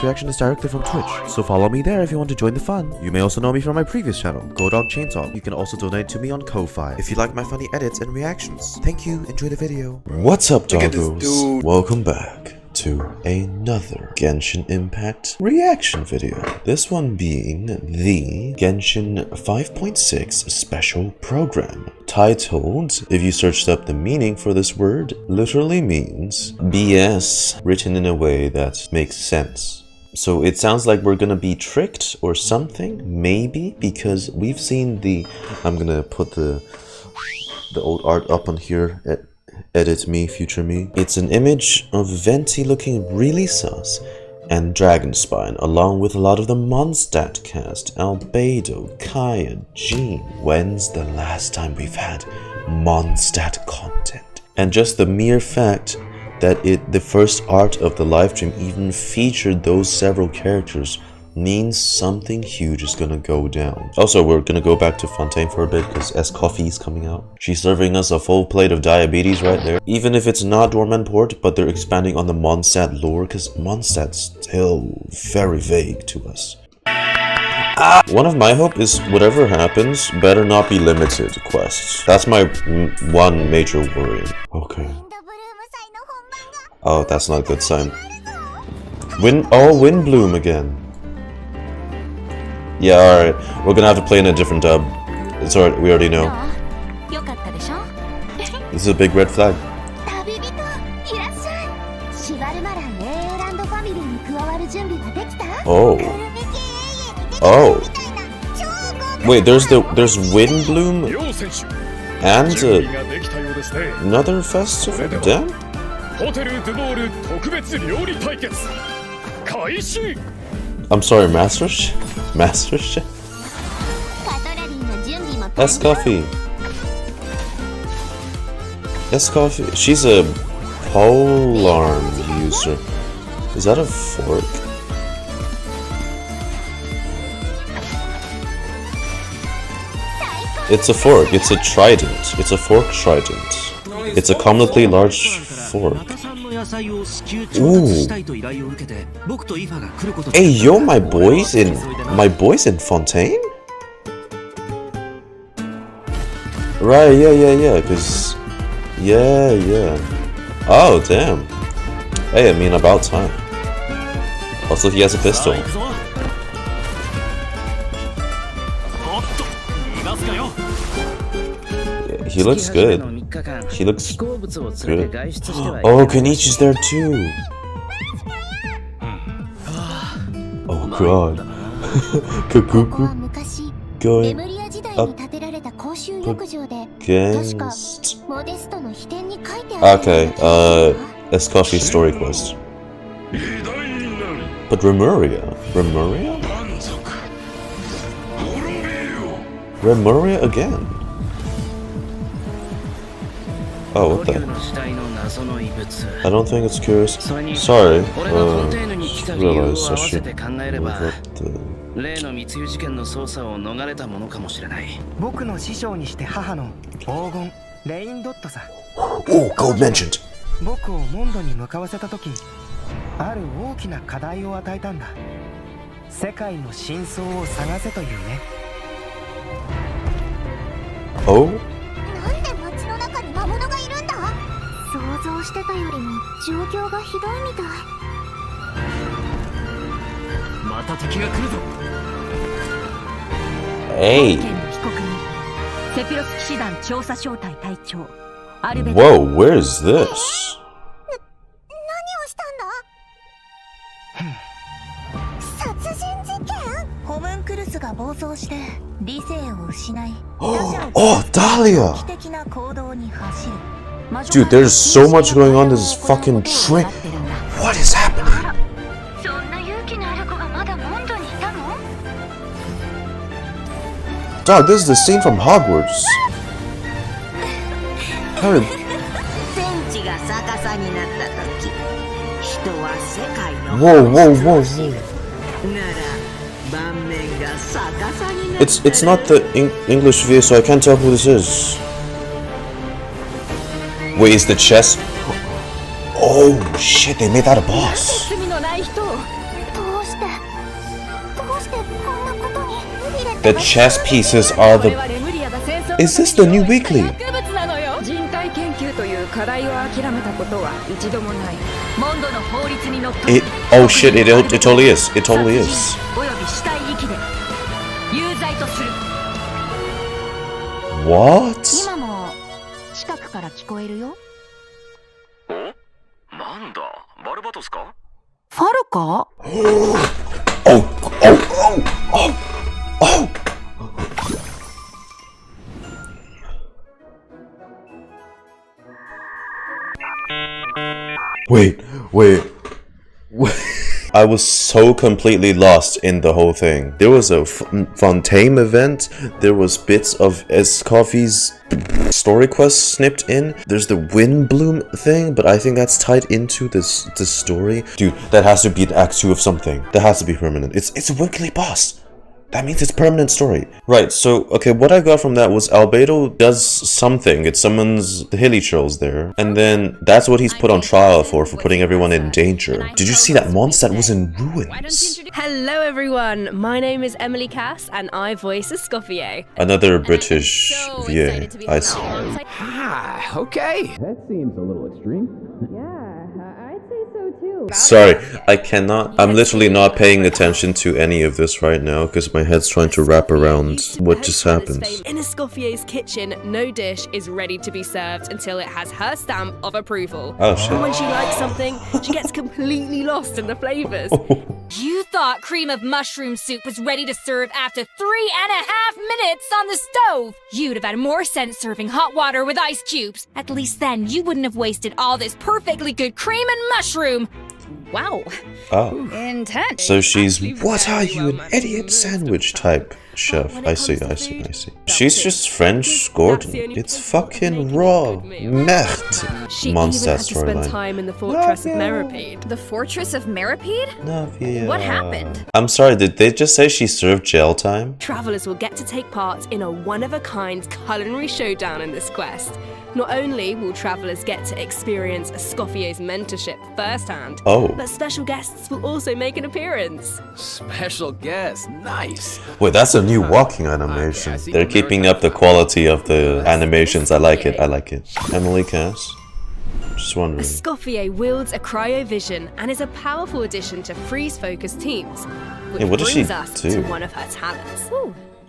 this reaction is directly from Twitch, so follow me there if you want to join the fun. You may also know me from my previous channel, GoDogChainsaw. You can also donate to me on Ko-Fi if you like my funny edits and reactions. Thank you, enjoy the video. What's up, doggos? Welcome back to another Genshin Impact reaction video. This one being the Genshin 5.6 special program, titled, if you searched up the meaning for this word, literally means BS written in a way that makes sense. So it sounds like we're gonna be tricked or something, maybe, because we've seen the, I'm gonna put the old art up on here at edit me, future me. It's an image of Venti looking really sus and Dragonspine, along with a lot of the Mondstadt cast, Albedo, Kaya, Jean. When's the last time we've had Mondstadt content? And just the mere fact that the first art of the livestream even featured those several characters means something huge is gonna go down. Also, we're gonna go back to Fontaine for a bit because Escoffier is coming out. She's serving us a full plate of diabetes right there. Even if it's not Dormant Port, but they're expanding on the Mondstadt lore because Mondstadt's still very vague to us. One of my hope is whatever happens better not be limited quests. That's my one major worry. Okay. Oh, that's not a good sign. Wind Bloom again. Yeah, alright. We're gonna have to play in a different dub. It's alright, we already know. This is a big red flag. Oh. Oh. Wait, there's Wind Bloom and another festival? Damn. I'm sorry, Master Chef? Escoffier. She's a polearm user. Is that a fork? It's a fork. It's a trident. It's a fork trident. It's a comically large fork. Ooh. Hey yo, my boys in Fontaine? Right, yeah, cause yeah. Oh damn. Hey, I mean about time. Also he has a pistol. He looks good. He looks good. Oh, Kenichi's there too. Oh god. Cacucu going up against... Okay, Escoffier story quest. But Remuria again. Oh, what the? I don't think it's curious. Sorry. Realized I should move up the... Oh, gold mentioned! Oh? Hey! Whoa, where is this? Oh, Dahlia! Dude, there's so much going on in this fucking train. What is happening? Dog, this is the scene from Hogwarts. Whoa. It's not the English VO, so I can't tell who this is. Wait, is the chest? Oh shit, they made that a boss. The chess pieces are the... Is this the new weekly? Oh shit, it totally is. It totally is. What? Varka? Oh! Wait. I was so completely lost in the whole thing. There was a Fontaine event. There was bits of Escoffier's story quest snipped in. There's the Windbloom thing, but I think that's tied into this story. Dude, that has to be an Act 2 of something. That has to be permanent. It's a weekly boss. That means it's permanent story. Right, so, okay, what I got from that was albedo does something. It summons the hilly trolls there. And then that's what he's put on trial for putting everyone in danger. Did you see that Mondstadt was in ruins? Hello everyone, my name is Emily Cass and I voice Escoffier. Another British VA, I see. Ah, okay. That seems a little extreme. Sorry, I cannot. I'm literally not paying attention to any of this right now because my head's trying to wrap around what just happened. In Escoffier's kitchen, no dish is ready to be served until it has her stamp of approval. Oh shit. And when she likes something, she gets completely lost in the flavors. You thought cream of mushroom soup was ready to serve after 3.5 minutes on the stove. You'd have had more sense serving hot water with ice cubes. At least then you wouldn't have wasted all this perfectly good cream and mushroom. Wow. Oh. Intense. So she's, what are you, an idiot sandwich type chef? I see. She's just French Gordon. It's fucking raw. Merde. She Mondstadt even had to spend time in the Fortress of Meripede. The Fortress of Meripede? What happened? I'm sorry, did they just say she served jail time? Travelers will get to take part in a one-of-a-kind culinary showdown in this quest. Not only will travelers get to experience Escoffier's mentorship firsthand, but special guests will also make an appearance. Special guest, nice. Wait, that's a new walking animation. They're keeping up the quality of the animations. I like it. Emily Cass? Just wondering. Escoffier wields a cryovision and is a powerful addition to freeze-focused teams, which what does she brings us do? to one of her talents.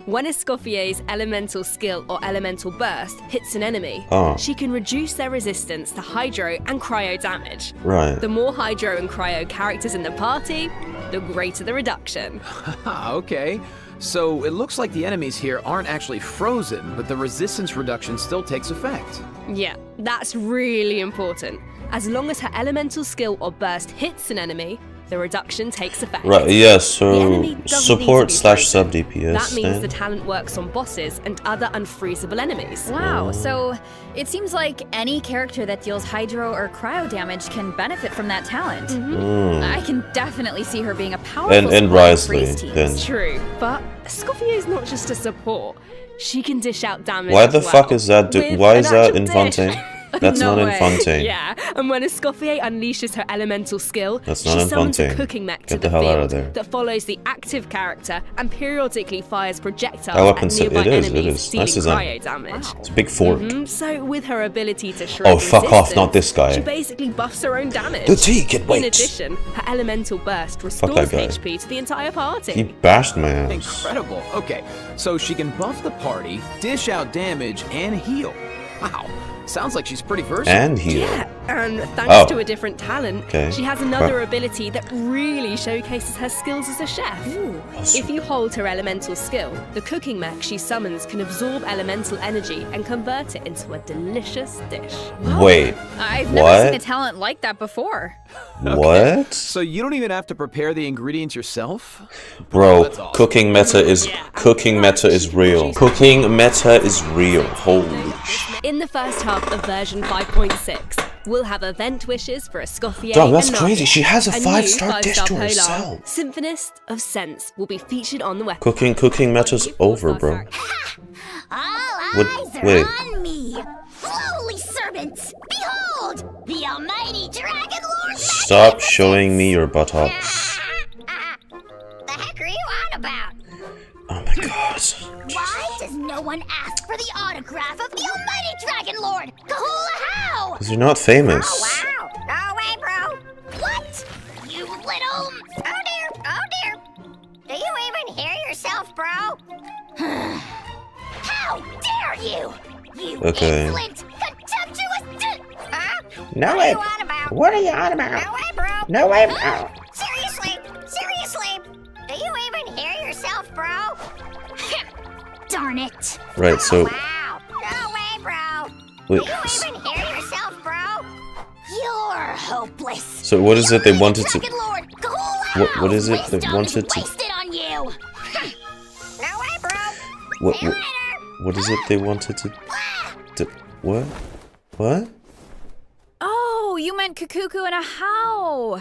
When Escoffier's elemental skill or elemental burst hits an enemy, she can reduce their resistance to hydro and cryo damage. Right. The more hydro and cryo characters in the party, the greater the reduction. Okay. So it looks like the enemies here aren't actually frozen, but the resistance reduction still takes effect. Yeah, that's really important. As long as her elemental skill or burst hits an enemy, the reduction takes effect. Right, yeah, so support / sub DPS. That means the talent works on bosses and other unfreezable enemies. Wow, so it seems like any character that deals hydro or cryo damage can benefit from that talent. I can definitely see her being a powerful and Risley, then. It's true, but Escoffier is not just a support. She can dish out damage. Why the fuck is that? Why is that in Fontaine? That's not in Fontaine. Yeah, and when Escoffier unleashes her elemental skill, that's not she in summons a Fontaine. cooking mech to Get the the hell out of field there. that follows the active character and periodically fires projectiles at nearby enemies, dealing cryo damage. It's a big fork. So with her ability to shrink fuck off, not this guy. she basically buffs her own damage. The tea can wait. In addition, her elemental burst restores HP to the entire party. He bashed my ass. Incredible. Okay, so she can buff the party, dish out damage, and heal. Wow. Sounds like she's pretty versatile. And heal. Yeah, and thanks to a different talent, Okay. she has another ability that really showcases her skills as a chef. If you hold her elemental skill, the cooking mech she summons can absorb elemental energy and convert it into a delicious dish. Wait, I've never seen a talent like that before. What? So you don't even have to prepare the ingredients yourself? Bro, cooking meta is real. Cooking meta is real. Holy shit. In the first half of version 5.6, we'll have event wishes for Escoffier. Damn, that's and crazy. Navi. She has a new 5-star dish to polar, herself. Symphonist of Sense will be featured on the weapon. Cooking meta's over, bro. All eyes are on me. Lowly servants, behold, the almighty Dragon Lord. Stop showing me your buttocks. The heck are you on about? Oh my god. What? Why does no one ask for the autograph of the almighty Dragon Lord? Kahula-how? Because you're not famous. Oh, wow. No way, bro. What? You little... Oh, dear. Oh, dear. Do you even hear yourself, bro? How dare you? You insolent, contemptuous... Huh? No What way. are you on about? What are you on about? No way, bro. No way, Huh? bro. Seriously? Seriously? Do you even hear yourself, bro? Darn it. Right, so... Wow. No way, bro. Wait, Do you even hear yourself, bro? You're hopeless. so what is it they wanted to... Dragon Lord, Kahula-how? What is it they Wisdom wanted is to... wasted on you. No way, bro. What, See you what, later. what is it they wanted to... What? What? Oh, you meant Cacucu and Ajaw.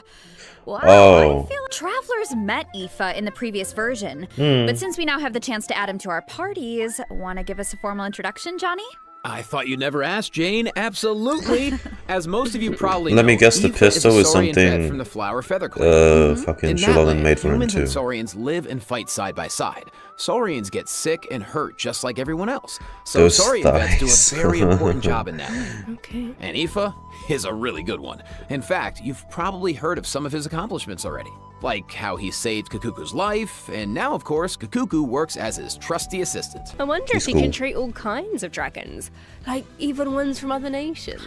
Wow, Oh. I feel travelers met Ifa in the previous version. But since we now have the chance to add him to our parties, want to give us a formal introduction, Johnny? I thought you'd never ask, Jane. Absolutely. As most of you probably Let know, me guess, the Ifa pistol is a is Saurian vet something, from the Flower Feather Clan. fucking In Shalom that made for him humans and too. saurians live and fight side by side. Saurians get sick and hurt just like everyone else. So Those saurian vets do thighs. a very important job in that. Okay. And Ifa is a really good one. In fact, you've probably heard of some of his accomplishments already. Like how he saved Cacucu's life, and now, of course, Cacucu works as his trusty assistant. I wonder He's if he cool. can treat all kinds of dragons, like even ones from other nations.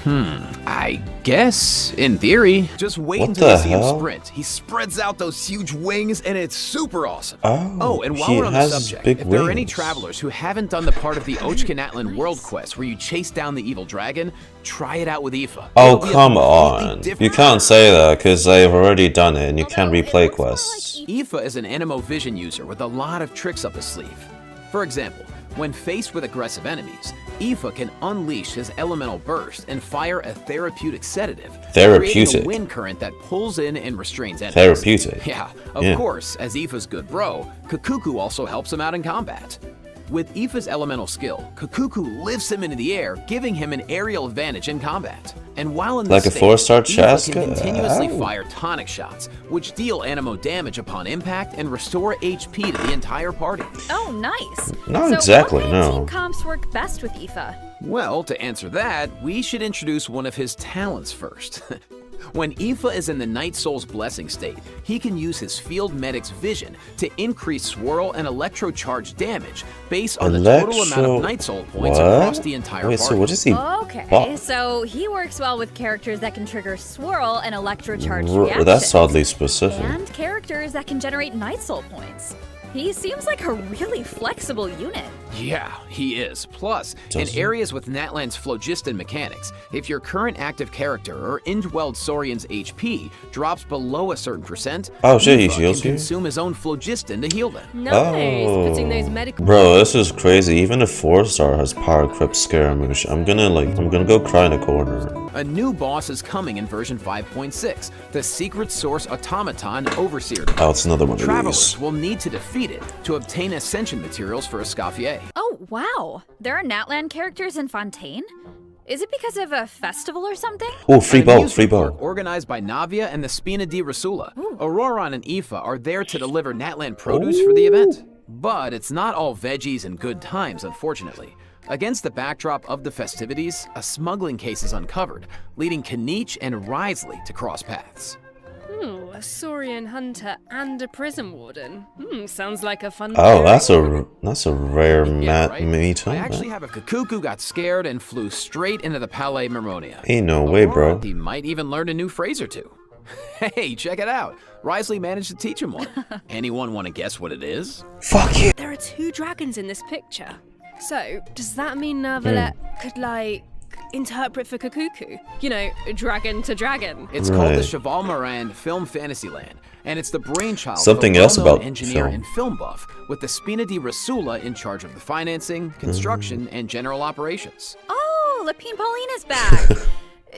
I guess, in theory. Just wait What until you the see him hell? sprint. He spreads out those huge wings, and it's super awesome. Oh, and while he we're on the has subject, big if there are any wings. travelers who haven't done the part of the Ochkanatlan World Quest where you chase down the evil dragon, try it out with Ifa. Oh, It'll be a come completely on. You different- can't say that, because I've already done it, and you can't replay quests. Ifa is an Animo Vision user with a lot of tricks up his sleeve. For example, when faced with aggressive enemies, Ifa can unleash his elemental burst and fire a therapeutic sedative, creating Therapeutic. a wind current that pulls in and restrains enemies. Therapeutic. Yeah, of Yeah. course, as Ifa's good bro, Cacucu also helps him out in combat. With Ifa's elemental skill, Cacucu lifts him into the air, giving him an aerial advantage in combat. And while in Like this a state, 4-star Ifa Chaska? can continuously Ow. fire tonic shots, which deal Animo damage upon impact and restore HP to the entire party. Oh, nice. Not so exactly, what no. team comps work best with Ifa? Well, to answer that, we should introduce one of his talents first. When Ifa is in the Night Soul's Blessing state, he can use his Field Medic's vision to increase swirl and electrocharge damage based on the total amount of Night Soul points across the entire Wait, party. so what is he? Okay, What? so he works well with characters that can trigger swirl and electrocharge reactions. That's oddly specific. And characters that can generate Night Soul points. He seems like a really flexible unit. Yeah, he is. Plus, in Does he? areas with Natlan's phlogiston mechanics, if your current active character or indwelled Saurian's HP drops below a certain percent, Oh, shit, he Ifa heals can you? consume his own phlogiston to heal them. Nice, putting those medical. Bro, this is crazy. Even a 4-star has power creep skirmish. I'm gonna go cry in a corner. A new boss is coming in version 5.6, the Secret Source Automaton Overseer. Oh, it's another one of Travelers these. will need to defeat it to obtain ascension materials for Escoffier. Oh, wow. There are Natlan characters in Fontaine? Is it because of a festival or something? Oh, free An bow, amusement free bow. park organized by Navia and the Spina di Rasula. Auroron and Ifa are there to deliver Natlan produce for the event. But it's not all veggies and good times, unfortunately. Against the backdrop of the festivities, a smuggling case is uncovered, leading Kanich and Risley to cross paths. A Saurian hunter and a prison warden. Sounds like a fun. Oh, pairing. that's a rare right? meet. I actually have a Cacucu got scared and flew straight into the Palais Mermonia. Ain't no way, bro. He might even learn a new phrase or two. Hey, check it out. Risley managed to teach him one. Anyone want to guess what it is? Fuck you. There are two dragons in this picture. So, does that mean Narvalet could, like, interpret for Cacucu? You know, dragon to dragon. It's called the Right. Cheval Moran Film Fantasyland, and it's the brainchild Something of a else well-known about engineer film. and film buff, with the Spina di Rasula in charge of the financing, construction, and general operations. Oh, Lapine Pauline is back.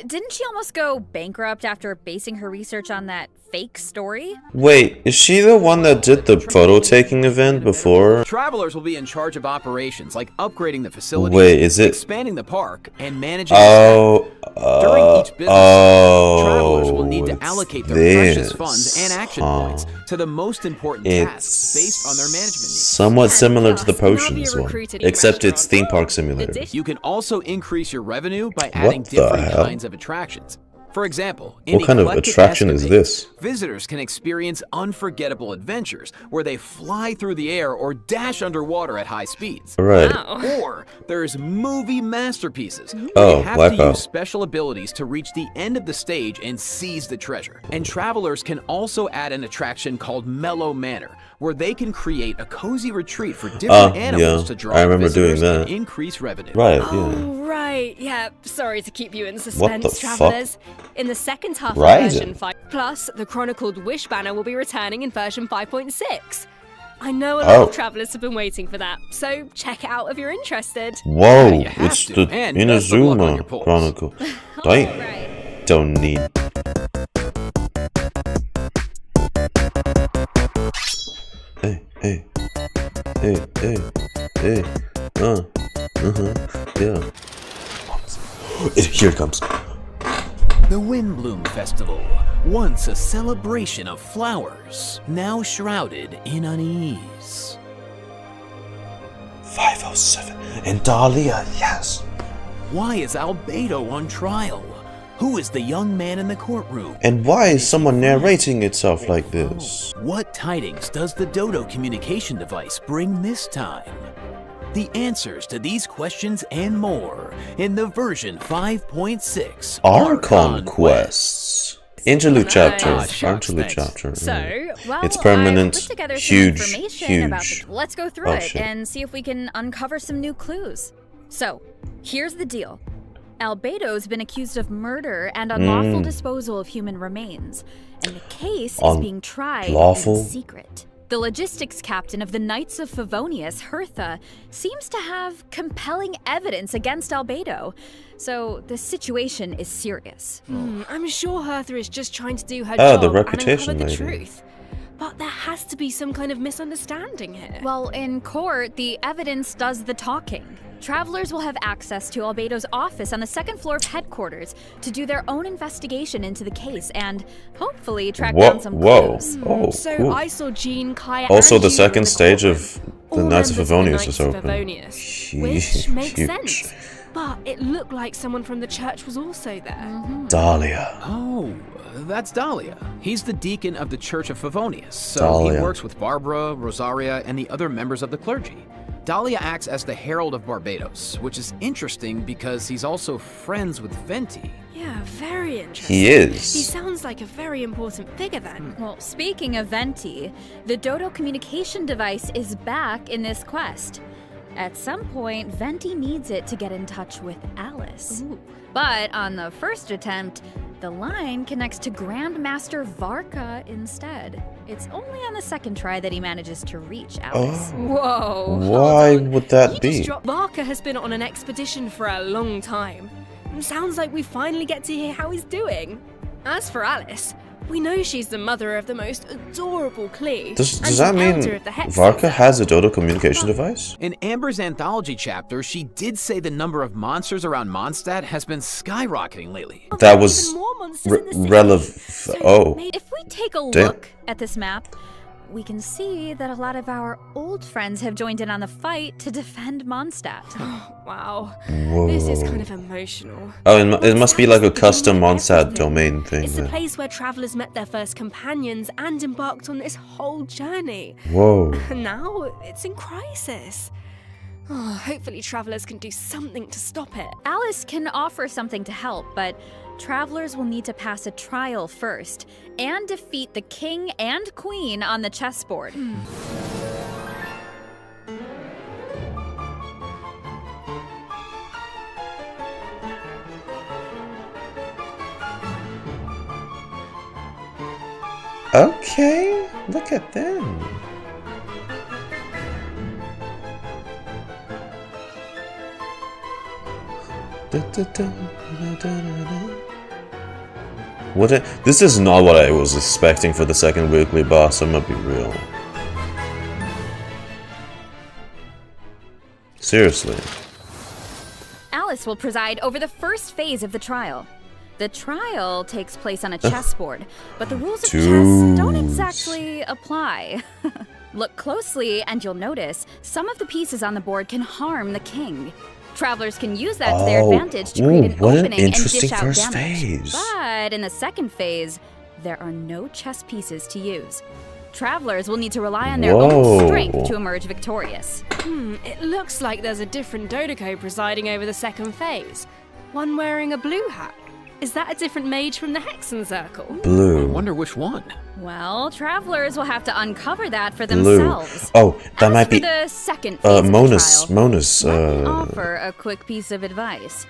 Didn't she almost go bankrupt after basing her research on that fake story? Wait, is she the one that did the photo taking event before? Travelers will be in charge of operations like upgrading the facilities, Wait, is it? expanding the park, and managing Oh, during each business travelers will need to allocate their precious funds and action points to the most important tasks based on their management needs. Somewhat similar to the potions one, except it's theme park simulator. You can also increase your revenue by adding different kinds of attractions. For example, in what kind of attraction is this? Visitors can experience unforgettable adventures where they fly through the air or dash underwater at high speeds. Right. Or there's movie masterpieces. Oh, they have to use special abilities to reach the end of the stage and seize the treasure. And travelers can also add an attraction called Mellow Manor, where they can create a cozy retreat for different animals to draw visitors and increase revenue. Right, Right, yeah. Sorry to keep you in suspense, travelers. In the second half of version 5, plus the chronicled Wish banner will be returning in version 5.6. I know a lot of travelers have been waiting for that, so check it out if you're interested. Whoa, it's the Inazuma Chronicle. Don't need. Hey. Yeah. Here it comes. The Windbloom Festival, once a celebration of flowers, now shrouded in unease. 507 and Dahlia, yes. Why is Albedo on trial? Who is the young man in the courtroom? And why is someone narrating itself like this? What tidings does the Dodo communication device bring this time? The answers to these questions and more in the version 5.6 Archon quests. Interlude chapter. Interlude chapter. So, well, it's permanent. I put together huge. Some information about the, let's go through it and see if we can uncover some new clues. So, here's the deal. Albedo's been accused of murder and unlawful disposal of human remains, and the case is being tried in secret. The logistics captain of the Knights of Favonius, Hertha, seems to have compelling evidence against Albedo, so the situation is serious. I'm sure Hertha is just trying to do her job the reputation and uncover the truth. But there has to be some kind of misunderstanding here. Well, in court, the evidence does the talking. Travelers will have access to Albedo's office on the second floor of headquarters to do their own investigation into the case and hopefully track down some clues. So cool. I saw Jean, Kai, also, and the Jean second stage of the Knights of Favonius is open. Which makes sense. But it looked like someone from the church was also there. Dahlia. Oh, that's Dahlia. He's the deacon of the Church of Favonius, so he works with Barbara, Rosaria, and the other members of the clergy. Dahlia acts as the Herald of Barbados, which is interesting because he's also friends with Venti. Yeah, very interesting. He is. He sounds like a very important figure then. Well, speaking of Venti, the Dodo communication device is back in this quest. At some point, Venti needs it to get in touch with Alice. But on the first attempt, the line connects to Grandmaster Varka instead. It's only on the second try that he manages to reach Alice. Whoa. Why would that be? Varka has been on an expedition for a long time. Sounds like we finally get to hear how he's doing. As for Alice, we know she's the mother of the most adorable Klee. Does that mean Varka has a Dodo communication device? In Amber's anthology chapter, she did say the number of monsters around Mondstadt has been skyrocketing lately. That was relevant. If we take a look at this map, we can see that a lot of our old friends have joined in on the fight to defend Mondstadt. Wow. Whoa. This is kind of emotional. Oh, it must be like a custom Mondstadt domain thing. It's a place where travelers met their first companions and embarked on this whole journey. Whoa. And now it's in crisis. Oh, hopefully travelers can do something to stop it. Alice can offer something to help, but travelers will need to pass a trial first and defeat the king and queen on the chessboard. Okay, look at them. This is not what I was expecting for the second weekly boss, I'm gonna be real. Seriously. Alice will preside over the first phase of the trial. The trial takes place on a chessboard, but the rules of chess don't exactly apply. Look closely and you'll notice some of the pieces on the board can harm the king. Travelers can use that to their advantage to create an opening and dish out damage. But in the second phase, there are no chess pieces to use. Travelers will need to rely on their own strength to emerge victorious. It looks like there's a different Dodoco presiding over the second phase. One wearing a blue hat. Is that a different mage from the Hexen Circle? Blue. I wonder which one. Well, travelers will have to uncover that for themselves. Oh, that might be the second phase of the trial. Mona's, Let me offer a quick piece of advice.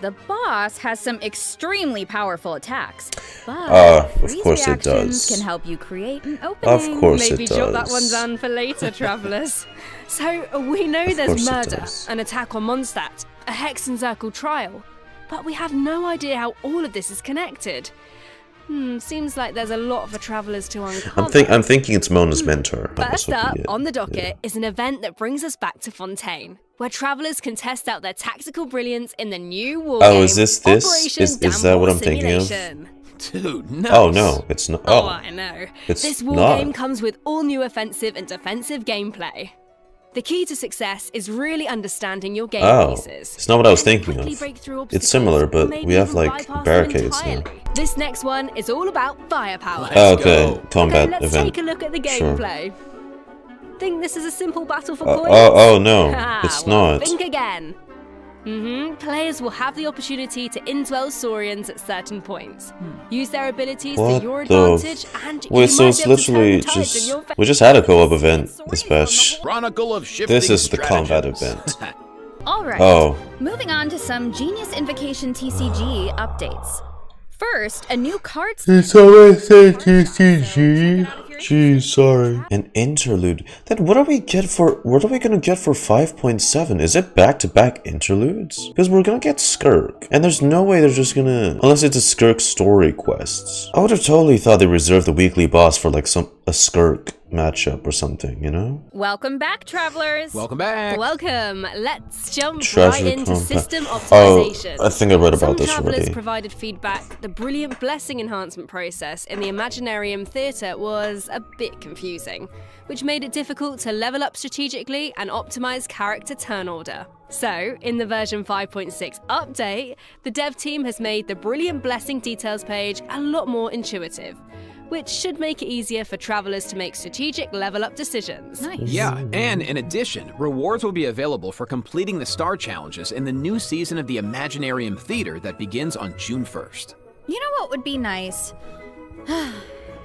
The boss has some extremely powerful attacks, but of course it does. Can help you create an opening. Of course Maybe it does. jot that one down for later, travelers. So we know there's murder, an attack on Mondstadt, a Hexen Circle trial, but we have no idea how all of this is connected. Seems like there's a lot for travelers to uncover. I'm thinking it's Mona's mentor. First up on the docket is an event that brings us back to Fontaine, where travelers can test out their tactical brilliance in the new war game. Is this? Is that what I'm thinking of? Dude, no. Oh no, it's not. Oh, I know. This war not. game comes with all new offensive and defensive gameplay. The key to success is really understanding your game pieces. It's not what I was thinking of. It's similar, but we have like barricades now. This next one is all about firepower. Okay, combat let's event. take a look at the gameplay. Think this is a simple battle for points? Oh no, it's not. Think again. Players will have the opportunity to indwell Saurians at certain points. Use their abilities to your advantage and wait, so it's literally just we just had a co-op event this patch. Chronicle of Shifting This is the combat Stratagems. event. Alright, moving on to some Genius Invocation TCG updates. First, a new card. It's always saying TCG. Gee, sorry. An interlude. Then what are we gonna get for 5.7? Is it back-to-back interludes? Because we're gonna get Skirk. And there's no way they're just gonna, unless it's a Skirk story quests. I would have totally thought they reserved the weekly boss for like a Skirk matchup or something, you know? Welcome back, travelers. Welcome back. Welcome. Let's jump Treasure right into combat. system optimization. I think I read about this Some travelers already. provided feedback. The brilliant blessing enhancement process in the Imaginarium Theatre was a bit confusing, which made it difficult to level up strategically and optimize character turn order. So, in the version 5.6 update, the dev team has made the brilliant blessing details page a lot more intuitive, which should make it easier for travelers to make strategic level up decisions. Nice. Yeah, and in addition, rewards will be available for completing the star challenges in the new season of the Imaginarium Theater that begins on June 1st. You know what would be nice?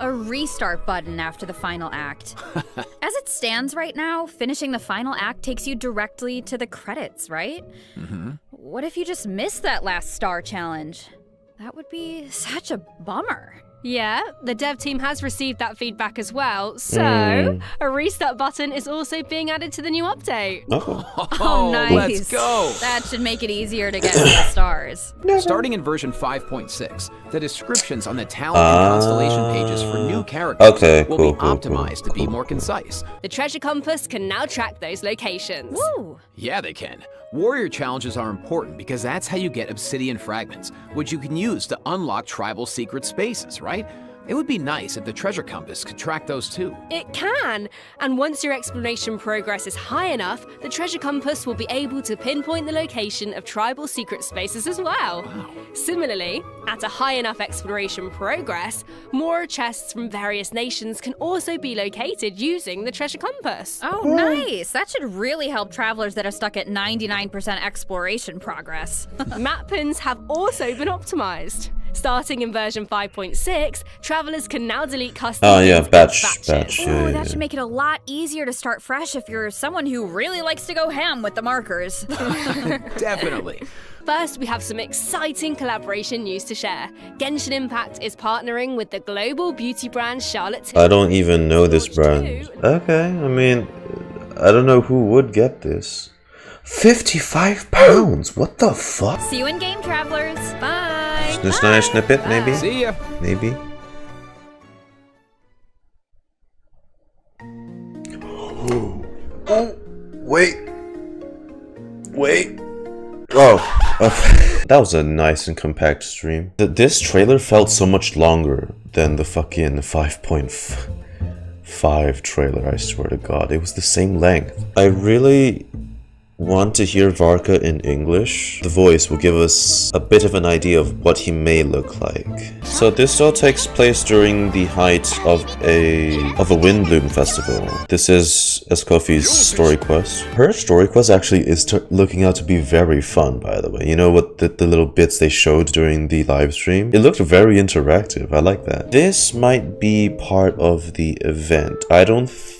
A restart button after the final act. As it stands right now, finishing the final act takes you directly to the credits, right? What if you just missed that last star challenge? That would be such a bummer. Yeah, the dev team has received that feedback as well, so a restart button is also being added to the new update. Oh, nice. Let's go. That should make it easier to get to the stars. Starting in version 5.6, the descriptions on the talent and constellation pages for new characters will be optimized to be more concise. The treasure compass can now track those locations. Woo! Yeah, they can. Warrior challenges are important because that's how you get obsidian fragments, which you can use to unlock tribal secret spaces, right? It would be nice if the treasure compass could track those too. It can! And once your exploration progress is high enough, the treasure compass will be able to pinpoint the location of tribal secret spaces as well. Wow. Similarly, at a high enough exploration progress, more chests from various nations can also be located using the treasure compass. Oh, nice. That should really help travelers that are stuck at 99% exploration progress. Map pins have also been optimized. Starting in version 5.6, travelers can now delete custom batch. That should make it a lot easier to start fresh if you're someone who really likes to go ham with the markers. Definitely. First, we have some exciting collaboration news to share. Genshin Impact is partnering with the global beauty brand Charlotte Tilbury. I don't even know this brand. Okay, I mean, I don't know who would get this. £55? What the fuck? See you in game, travelers. Bye! Nice snippet, maybe? See ya. Maybe? Oh, wait. Oh, that was a nice and compact stream. This trailer felt so much longer than the fucking 5.5 trailer, I swear to God. It was the same length. I really want to hear Varka in English. The voice will give us a bit of an idea of what he may look like. So this all takes place during the height of a Windbloom festival. This is Escoffier's story quest. Her story quest actually is looking out to be very fun, by the way. You know what, the little bits they showed during the live stream? It looked very interactive. I like that. This might be part of the event. I don't think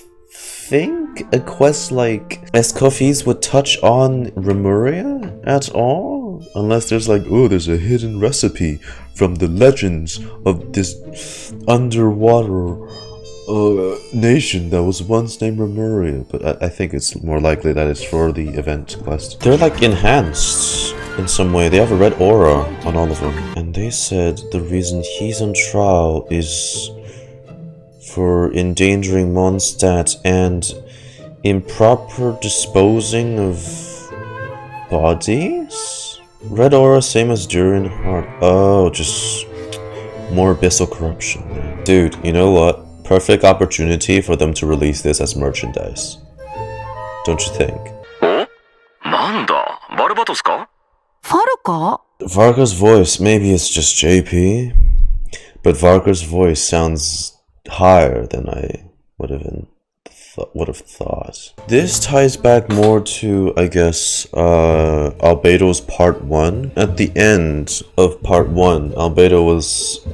a quest like Escoffier's would touch on Remuria at all, unless there's like, oh, there's a hidden recipe from the legends of this underwater nation that was once named Remuria. But I think it's more likely that it's for the event quest. They're like enhanced in some way. They have a red aura on all of them, and they said the reason he's on trial is for endangering Mondstadt and improper disposing of bodies? Red aura, same as Durin Heart. Oh, just more abyssal corruption. Dude, you know what? Perfect opportunity for them to release this as merchandise. Don't you think? Varka's voice, maybe it's just JP, but Varka's voice sounds higher than I would have thought. This ties back more to, I guess, Albedo's part 1. At the end of part 1, Albedo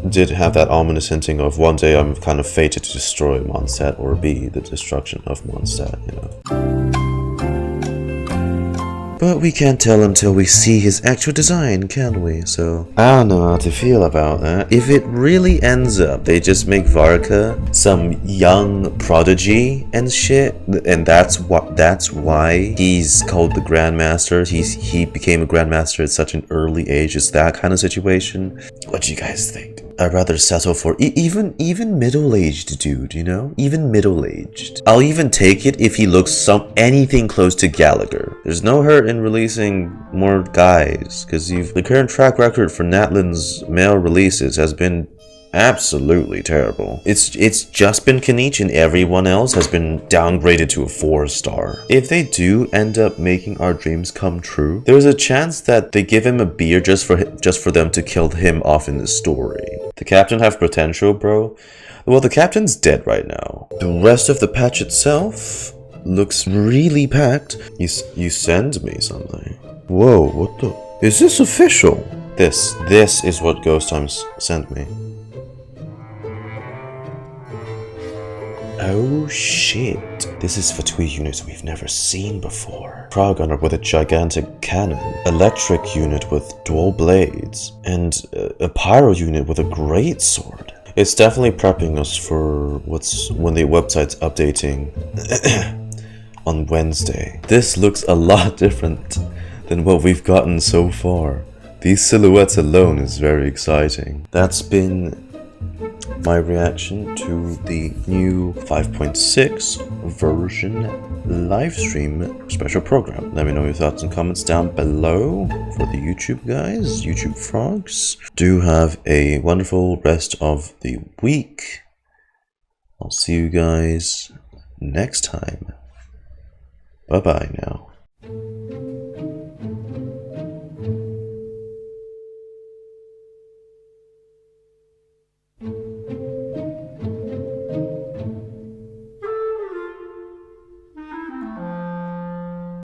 did have that ominous hinting of one day I'm kind of fated to destroy Mondstadt or be the destruction of Mondstadt, you know. But we can't tell until we see his actual design, can we? So, I don't know how to feel about that. If it really ends up they just make Varka some young prodigy and shit, and that's why he's called the Grandmaster, he became a Grandmaster at such an early age, it's that kind of situation. What do you guys think? I'd rather settle for even middle-aged dude, you know? Even middle-aged. I'll even take it if he looks anything close to Gallagher. There's no hurt in releasing more guys, because the current track record for Natlan's male releases has been absolutely terrible. It's just been Kanich, and everyone else has been downgraded to a 4-star. If they do end up making our dreams come true, there's a chance that they give him a beer just for them to kill him off in the story. The captain have potential, bro? Well, the captain's dead right now. The rest of the patch itself looks really packed. You send me something. Whoa, what the? Is this official? This is what Ghost Times sent me. Oh shit. This is for 2 units we've never seen before. Frog Gunner with a gigantic cannon, electric unit with dual blades, and a pyro unit with a great sword. It's definitely prepping us for when the website's updating on Wednesday. This looks a lot different than what we've gotten so far. These silhouettes alone is very exciting. That's been my reaction to the new 5.6 version livestream special program. Let me know your thoughts and comments down below. For the YouTube guys, YouTube frogs, do have a wonderful rest of the week. I'll see you guys next time. Bye bye now.